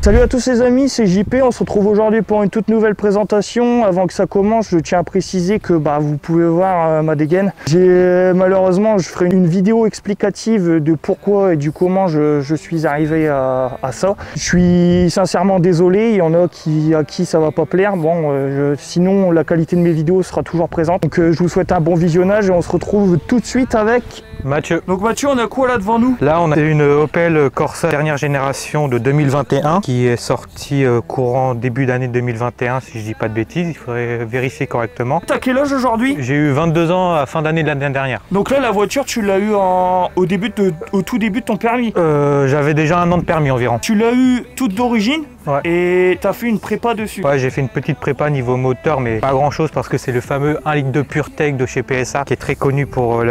Salut à tous les amis, c'est JP, on se retrouve aujourd'hui pour une toute nouvelle présentation. Avant que ça commence, je tiens à préciser que vous pouvez voir ma dégaine. Malheureusement, je ferai une vidéo explicative de pourquoi et du comment je suis arrivé à ça. Je suis sincèrement désolé, il y en a à qui ça va pas plaire. Bon, sinon la qualité de mes vidéos sera toujours présente. Donc je vous souhaite un bon visionnage et on se retrouve tout de suite avec Mathieu. Donc Mathieu, on a quoi là devant nous? Là on a une Opel Corsa dernière génération de 2021 qui est sortie courant début d'année 2021 si je dis pas de bêtises, il faudrait vérifier correctement. T'as quel âge aujourd'hui? J'ai eu 22 ans à fin d'année de l'année dernière. Donc là la voiture tu l'as eu au tout début de ton permis? J'avais déjà 1 an de permis environ. Tu l'as eu toute d'origine? Ouais. Et t'as fait une prépa dessus? Ouais, j'ai fait une petite prépa niveau moteur, mais pas grand chose parce que c'est le fameux 1 litre de PureTech de chez PSA qui est très connu pour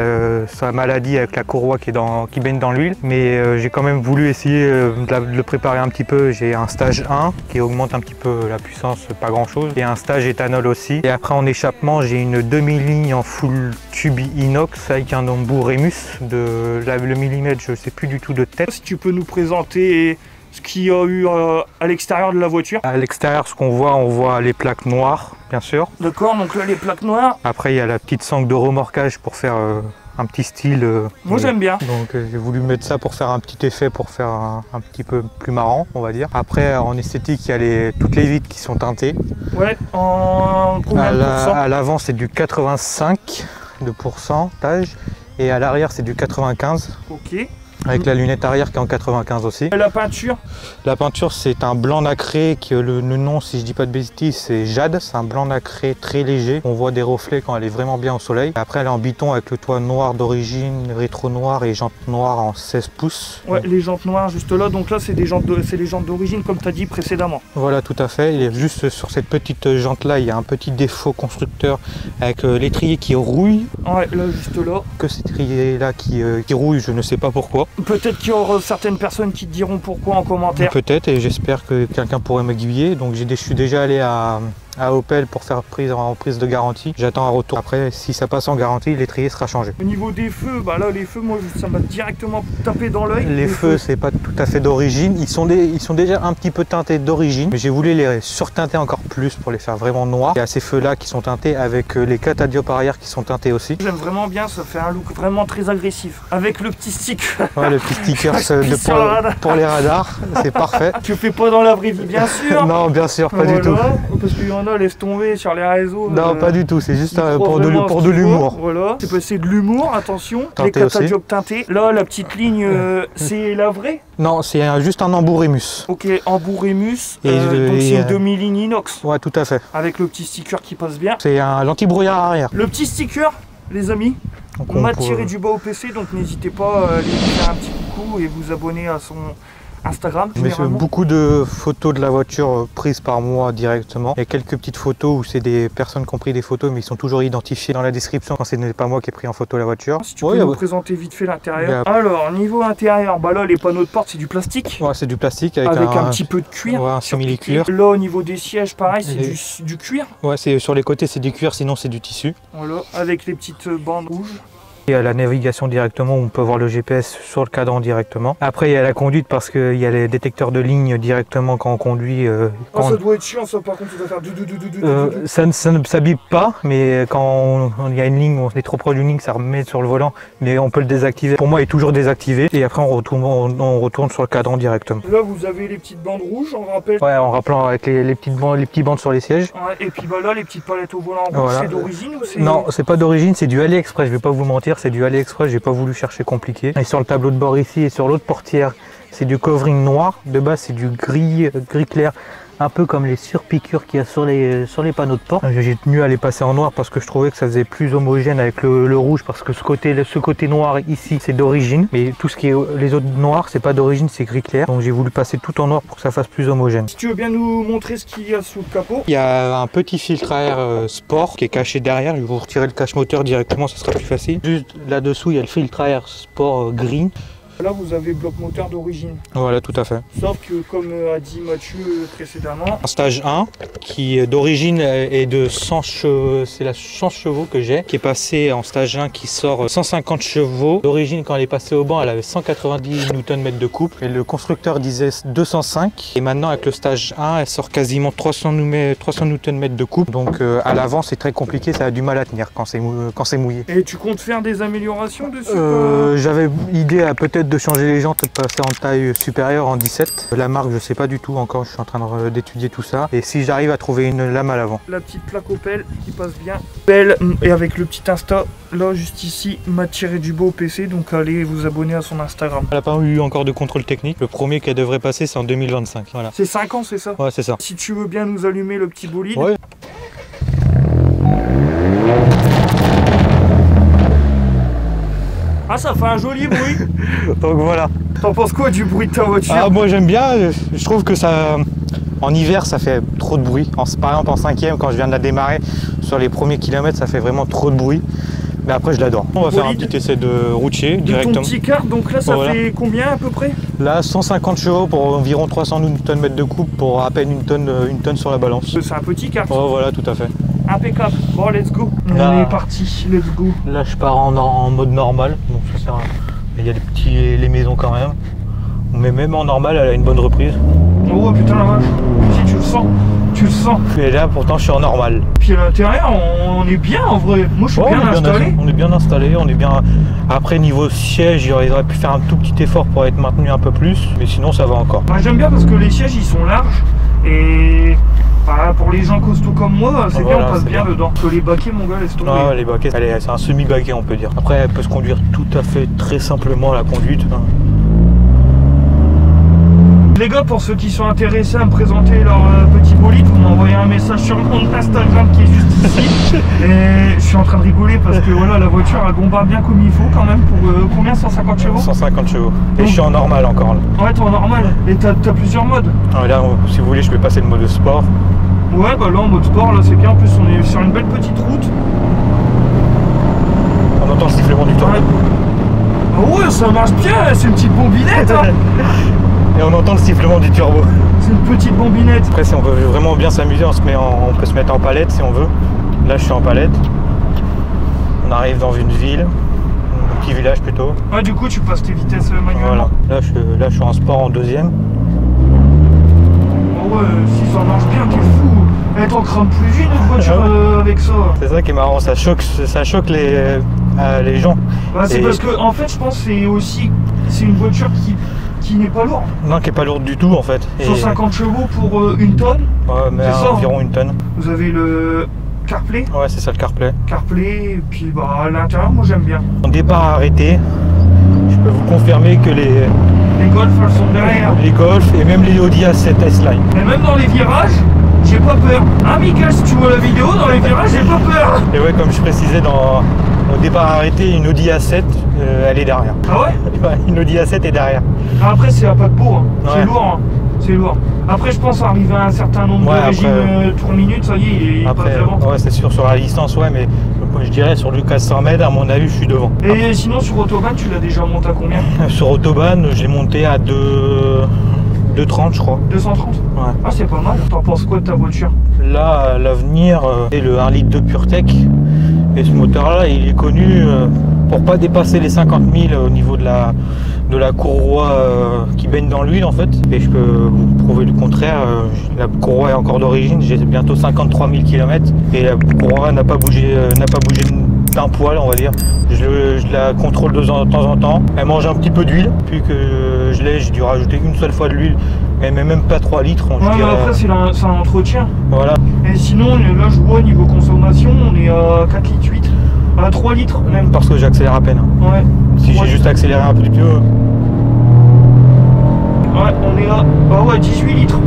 sa maladie avec la courroie qui baigne dans l'huile. Mais j'ai quand même voulu essayer de le préparer un petit peu. J'ai un stage 1 qui augmente un petit peu la puissance, pas grand chose, et un stage éthanol aussi. Et après en échappement, j'ai une demi-ligne en full tube inox avec un embout Remus le millimètre, je sais plus du tout de tête. Si tu peux nous présenter ce qu'il y a eu à l'extérieur de la voiture. À l'extérieur, ce qu'on voit, on voit les plaques noires, bien sûr. D'accord, donc là les plaques noires. Après, il y a la petite sangle de remorquage pour faire un petit style. Moi j'aime bien. Donc j'ai voulu mettre ça pour faire un petit effet, pour faire un petit peu plus marrant, on va dire. Après, en esthétique, il y a toutes les vitres qui sont teintées. Ouais, en combien de pourcents? À l'avant, c'est du 85 de pourcentage et à l'arrière, c'est du 95. Ok. Avec la lunette arrière qui est en 95 aussi. Et la peinture? La peinture, c'est un blanc nacré qui le nom, si je dis pas de bêtises, c'est Jade. C'est un blanc nacré très léger. On voit des reflets quand elle est vraiment bien au soleil. Après, elle est en biton avec le toit noir d'origine, rétro noir et jantes noires en 16 pouces. Ouais, les jantes noires juste là. Donc là, c'est les jantes d'origine comme tu as dit précédemment. Voilà, tout à fait. Il est juste sur cette petite jante là, il y a un petit défaut constructeur avec l'étrier qui rouille. Ouais, là, juste là. Que cet étrier là qui rouille, je ne sais pas pourquoi. Peut-être qu'il y aura certaines personnes qui te diront pourquoi en commentaire. Peut-être, et j'espère que quelqu'un pourrait m'aiguiller. Donc je suis déjà allé à Opel pour faire prise de garantie. J'attends un retour. Après, si ça passe en garantie, l'étrier sera changé. Au niveau des feux, là les feux, moi ça m'a directement tapé dans l'œil. Les feux, c'est pas tout à fait d'origine. Ils sont déjà un petit peu teintés d'origine, mais j'ai voulu les surteinter encore plus pour les faire vraiment noirs. Il y a ces feux là qui sont teintés avec les catadiopes arrière qui sont teintés aussi. J'aime vraiment bien, ça fait un look vraiment très agressif. Avec le petit stick. Ouais, le petit sticker pour les radars, c'est parfait. Tu fais pas dans la vraie vie, bien sûr. Non, bien sûr, pas du tout. Parce qu'il y en a, laisse tomber sur les réseaux. Non, pas du tout, c'est juste pour de l'humour. Voilà, c'est de l'humour, attention. Teinté les catadiopes teintés. Là, la petite ligne, c'est la vraie? Non, c'est juste un embout Remus. Ok, embout Remus. Donc c'est une demi-ligne inox. Ouais, tout à fait. Avec le petit sticker qui passe bien. C'est l'anti-brouillard arrière. Le petit sticker, les amis, on m'a tiré du bas au PC, donc n'hésitez pas à aller faire un petit coucou et vous abonner à son Instagram. Mais c'est beaucoup de photos de la voiture prises par moi directement. Il y a quelques petites photos où c'est des personnes qui ont pris des photos, mais ils sont toujours identifiés dans la description quand ce n'est pas moi qui ai pris en photo la voiture. Si tu peux nous présenter vite fait l'intérieur. Alors, niveau intérieur, là les panneaux de porte c'est du plastique. Ouais, c'est du plastique avec un petit peu de cuir. Ouais, un simili-cuir. Là au niveau des sièges, pareil, c'est du cuir. Ouais, sur les côtés c'est du cuir, sinon c'est du tissu. Voilà, avec les petites bandes rouges. Il y a la navigation directement, on peut voir le GPS sur le cadran directement. Après il y a la conduite parce qu'il y a les détecteurs de ligne directement quand on conduit. Ça doit être chiant ça, par contre tu dois faire ça ne s'habille pas, mais quand il y a une ligne, on est trop proche d'une ligne, ça remet sur le volant, mais on peut le désactiver. Pour moi il est toujours désactivé et après on retourne sur le cadran directement. Là vous avez les petites bandes rouges, on rappelle. Ouais, en rappelant avec les petits bandes sur les sièges. Ouais, et puis là les petites palettes au volant rouge, voilà. C'est d'origine ou c'est... Non, c'est pas d'origine, c'est du AliExpress, je vais pas vous mentir. C'est du AliExpress, j'ai pas voulu chercher compliqué. Et sur le tableau de bord ici et sur l'autre portière, c'est du covering noir. De base, c'est du gris clair, un peu comme les surpiqûres qu'il y a sur les panneaux de porte. J'ai tenu à les passer en noir parce que je trouvais que ça faisait plus homogène avec le rouge, parce que ce côté noir ici, c'est d'origine. Mais tout ce qui est les autres noirs, c'est pas d'origine, c'est gris clair. Donc j'ai voulu passer tout en noir pour que ça fasse plus homogène. Si tu veux bien nous montrer ce qu'il y a sous le capot. Il y a un petit filtre à air sport qui est caché derrière. Je vais vous retirer le cache moteur directement, ça sera plus facile. Juste là-dessous, il y a le filtre à air sport green. Là, vous avez bloc moteur d'origine. Voilà, tout à fait. Sauf que, comme a dit Mathieu précédemment, Un stage 1 qui d'origine est de 100 chevaux, c'est la 100 chevaux que j'ai, qui est passé en stage 1 qui sort 150 chevaux. D'origine, quand elle est passée au banc, elle avait 190 Nm de couple et le constructeur disait 205. Et maintenant, avec le stage 1, elle sort quasiment 300 Nm de couple. Donc à l'avant, c'est très compliqué, ça a du mal à tenir quand c'est mouillé. Et tu comptes faire des améliorations dessus? J'avais l'idée peut-être de changer les jantes, de passer en taille supérieure en 17. La marque, je sais pas du tout encore, je suis en train d'étudier tout ça. Et si j'arrive à trouver une lame à l'avant. La petite plaque Opel qui passe bien. Opel, et avec le petit Insta, là juste ici, Matt-du-bas PC, donc allez vous abonner à son Instagram. Elle n'a pas eu encore de contrôle technique. Le premier qu'elle devrait passer, c'est en 2025. Voilà. C'est 5 ans, c'est ça? Ouais, c'est ça. Si tu veux bien nous allumer le petit bolide. Ouais. Ah, ça fait un joli bruit. Donc voilà. T'en penses quoi du bruit de ta voiture? Ah, moi j'aime bien, je trouve que ça... En hiver, ça fait trop de bruit. Par exemple, en 5e, quand je viens de la démarrer, sur les premiers kilomètres, ça fait vraiment trop de bruit. Mais après, je l'adore. On va faire un petit essai de routier directement. Ton petit kart, donc là, ça fait combien à peu près? Là, 150 chevaux pour environ 300 Nm de couple pour à peine une tonne sur la balance. C'est un petit kart. Oh, voilà, tout à fait. Impeccable. Bon, let's go. Là, on est parti, let's go. Là, je pars en mode normal. Donc, ça sert à... Il y a les maisons quand même. Mais même en normal, elle a une bonne reprise. Oh putain la vache. Si tu le sens, tu le sens. Et là, pourtant, je suis en normal. Puis à l'intérieur, on est bien en vrai. Moi, je suis bien installé. On est bien installé, on est bien. Après, niveau siège, il aurait pu faire un tout petit effort pour être maintenu un peu plus. Mais sinon, ça va encore. Moi, j'aime bien parce que les sièges, ils sont larges. Et pour les gens costauds comme moi, c'est bien, on passe bien dedans. Que les baquets, mon gars, laisse tomber. Ah, les baquets, c'est un semi-baquet, on peut dire. Après, elle peut se conduire tout à fait très simplement, la conduite. Les gars, pour ceux qui sont intéressés à me présenter leur petit bolide, vous m'envoyez un message sur mon Instagram qui est juste ici. Et je suis en train de rigoler parce que voilà, la voiture elle bombarde bien comme il faut quand même. Pour combien? 150 chevaux? 150 chevaux. Et je suis en normal encore là. Ouais, t'es en normal. Et t'as plusieurs modes? Là, si vous voulez, je peux passer le mode sport. Ouais, bah là en mode sport, là c'est bien. En plus, on est sur une belle petite route. On entend le sifflement du temps. Ouais. Ah ouais, ça marche bien, c'est une petite bombinette. Hein. Et on entend le sifflement du turbo. C'est une petite bombinette. Après, si on veut vraiment bien s'amuser, on peut se mettre en palette si on veut. Là, je suis en palette. On arrive dans une ville, un petit village plutôt. Ouais, du coup, tu passes tes vitesses manuellement. Voilà. Là, je suis en sport en 2e. Oh ouais, si ça marche bien, t'es fou. Elle t'en crame plus une voiture avec ça. C'est ça qui est marrant, ça choque les gens. Bah, c'est parce que, en fait, je pense que c'est une voiture qui n'est pas lourde. Non, qui n'est pas lourde du tout en fait. 150 chevaux pour une tonne. Ouais, mais environ une tonne. Vous avez le CarPlay. Ouais, c'est ça le CarPlay. CarPlay, et puis bah, à l'intérieur, moi j'aime bien. En départ arrêté, je peux vous confirmer que les Golf elles sont derrière. Les Golf et même les Audi A7 S-Line. Et même dans les virages, j'ai pas peur. Hein, Mickaël, si tu vois la vidéo, dans les virages, j'ai pas peur. Et ouais, comme je précisais au départ arrêté, une Audi A7, elle est derrière. Ah ouais? Une Audi A7 est derrière. Après, c'est à pas de peau, hein. Ouais. C'est lourd, hein. C'est lourd. Après, je pense arriver à un certain nombre de régimes tour minute, ça y est, il passe devant. Ouais, c'est sûr, sur la distance, ouais, mais je dirais sur le 400 mètres, à mon avis, je suis devant. Et après, sinon, sur Autobahn, tu l'as déjà monté à combien? Sur Autobahn, je l'ai monté à 2,30 je crois. 230? Ouais. Ah, c'est pas mal. T'en penses quoi de ta voiture? Là, l'avenir, c'est le 1 litre de PureTech. Et ce moteur-là, il est connu pour pas dépasser les 50 000 au niveau de la courroie qui baigne dans l'huile en fait. Et je peux vous prouver le contraire. La courroie est encore d'origine, j'ai bientôt 53 000 km et la courroie n'a pas bougé d'un poil, on va dire. Je la contrôle de temps en temps. Elle mange un petit peu d'huile. Depuis que j'ai dû rajouter une seule fois de l'huile. Mais même pas 3 litres. Ouais, mais après c'est un entretien. Voilà. Et sinon, là je vois niveau consommation, on est à 4 litres 8. À 3 litres même. Parce que j'accélère à peine. Ouais. Si j'ai juste accéléré un petit peu. Ouais, on est à 18 litres.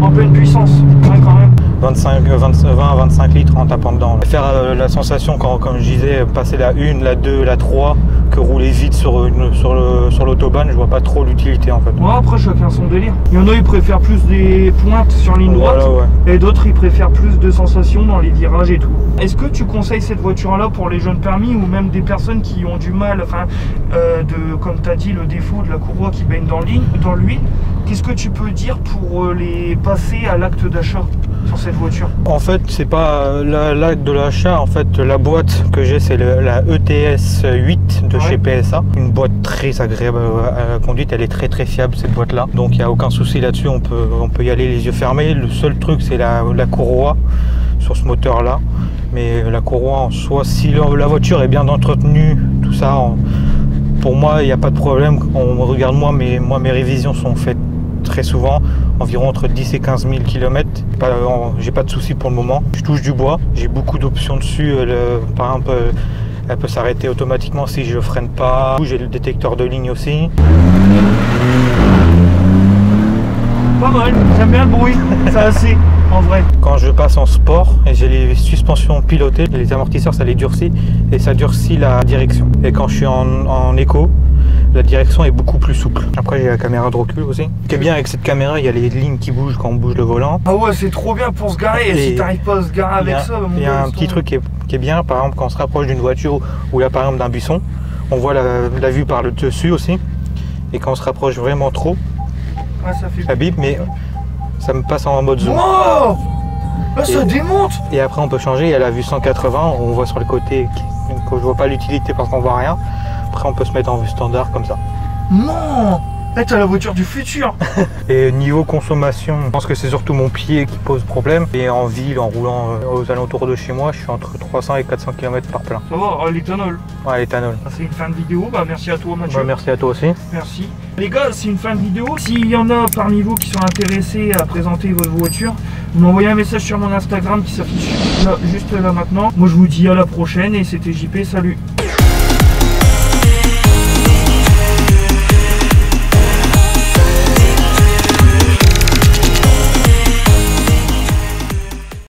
En pleine puissance. Ouais, quand même. 20 à 25 litres en tapant dedans. Faire la sensation quand, comme je disais, passer la 1, la 2, la 3, que rouler vite sur l'autobahn, je vois pas trop l'utilité en fait. Ouais, après chacun son délire. Il y en a ils préfèrent plus des pointes sur ligne droite, Voilà, ouais. et d'autres ils préfèrent plus de sensations dans les virages et tout. Est-ce que tu conseilles cette voiture là pour les jeunes permis ou même des personnes qui ont du mal, enfin comme tu as dit, le défaut de la courroie qui baigne dans l'huile? Qu'est-ce que tu peux dire pour les passer à l'acte d'achat sur cette voiture? En fait, c'est pas l'acte de l'achat. En fait, la boîte que j'ai, c'est la ETS 8 de chez PSA. Une boîte très agréable à la conduite. Elle est très fiable cette boîte-là. Donc il n'y a aucun souci là-dessus. On peut y aller les yeux fermés. Le seul truc, c'est la courroie sur ce moteur-là. Mais la courroie en soi, si la voiture est bien entretenue, tout ça, pour moi, il n'y a pas de problème. On regarde mes révisions sont faites très souvent, environ entre 10 et 15 000 km. J'ai pas de soucis pour le moment. Je touche du bois, j'ai beaucoup d'options dessus. Par exemple, elle peut s'arrêter automatiquement si je freine pas. J'ai le détecteur de ligne aussi. Pas mal, j'aime bien le bruit, c'est assez en vrai. Quand je passe en sport et j'ai les suspensions pilotées, les amortisseurs ça les durcit et ça durcit la direction. Et quand je suis en éco, la direction est beaucoup plus souple. Après j'ai la caméra de recul aussi. Ce qui est bien avec cette caméra, il y a les lignes qui bougent quand on bouge le volant. Ah ouais, c'est trop bien pour se garer. Et si t'arrives pas à se garer avec ça, il y a un petit truc qui est bien, par exemple quand on se rapproche d'une voiture ou là par exemple d'un buisson, on voit la vue par le dessus aussi. Et quand on se rapproche vraiment trop, ça bip, mais ça me passe en mode zoom. Wow, là, ça démonte. Et après on peut changer, il y a la vue 180, on voit sur le côté que je vois pas l'utilité parce qu'on voit rien. Après on peut se mettre en vue standard comme ça. Non, là t'as la voiture du futur. Et niveau consommation, je pense que c'est surtout mon pied qui pose problème. Et en ville, en roulant aux alentours de chez moi, je suis entre 300 et 400 km par plein. Ça va, l'éthanol. Ouais, l'éthanol. C'est une fin de vidéo, bah merci à toi Mathieu. Ouais, merci à toi aussi. Merci. Les gars, c'est une fin de vidéo. S'il y en a parmi vous qui sont intéressés à présenter votre voiture, vous m'envoyez un message sur mon Instagram qui s'affiche juste là maintenant. Moi je vous dis à la prochaine et c'était JP, salut.